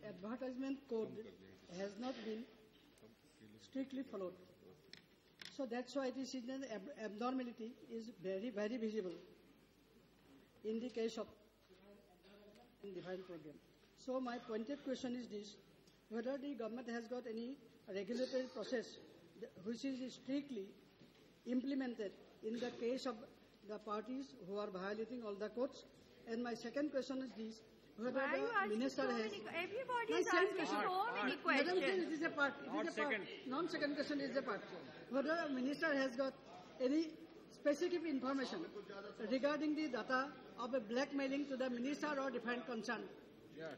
advertisement code has not been strictly followed. So that's why this is an abnormality is very, very visible in the case of defined program. So my pointed question is this: whether the government has got any regulatory process which is strictly implemented in the case of the parties who are violating all the codes. And my second question is this: whether the minister has... Everybody is asking so many questions. It is a part. Non-second question is a part. Whether the minister has got any specific information regarding the data of a blackmailing to the minister or different concern. Yes.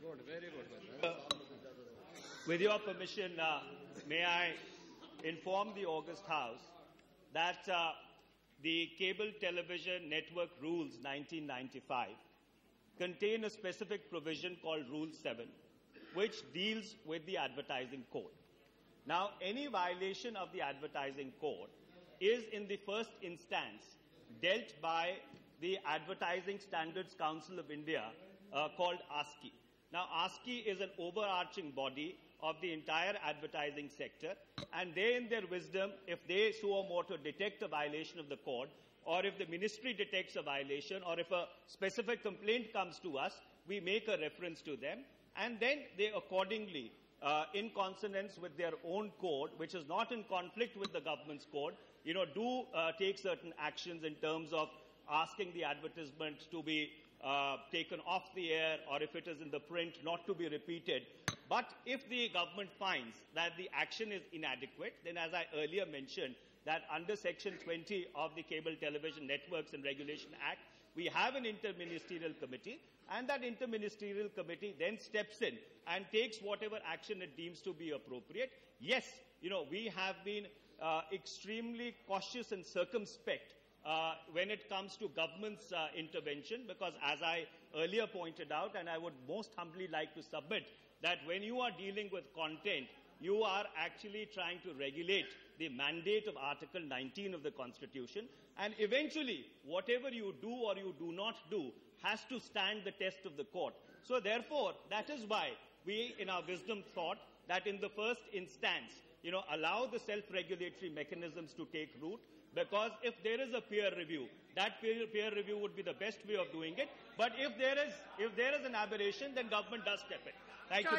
Good, very good. With your permission, may I inform the August House that the Cable Television Network Rules 1995 contain a specific provision called Rule 7, which deals with the advertising code. Now, any violation of the advertising code is in the first instance dealt by the Advertising Standards Council of India called ASCI. Now, ASCI is an overarching body of the entire advertising sector, and they, in their wisdom, if they so moto detect a violation of the code, or if the ministry detects a violation, or if a specific complaint comes to us, we make a reference to them, and then they accordingly, in consonance with their own code, which is not in conflict with the government's code, do take certain actions in terms of asking the advertisement to be taken off the air, or if it is in the print, not to be repeated. But if the government finds that the action is inadequate, then as I earlier mentioned, that under Section 20 of the Cable Television Networks and Regulation Act, we have an interministerial committee, and that interministerial committee then steps in and takes whatever action it deems to be appropriate. Yes, we have been extremely cautious and circumspect when it comes to government's intervention, because as I earlier pointed out, and I would most humbly like to submit, that when you are dealing with content, you are actually trying to regulate the mandate of Article 19 of the Constitution, and eventually whatever you do or you do not do has to stand the test of the court. So therefore, that is why we in our wisdom thought that in the first instance, allow the self-regulatory mechanisms to take root, because if there is a peer review, that peer review would be the best way of doing it. But if there is an aberration, then government does step in. Thank you.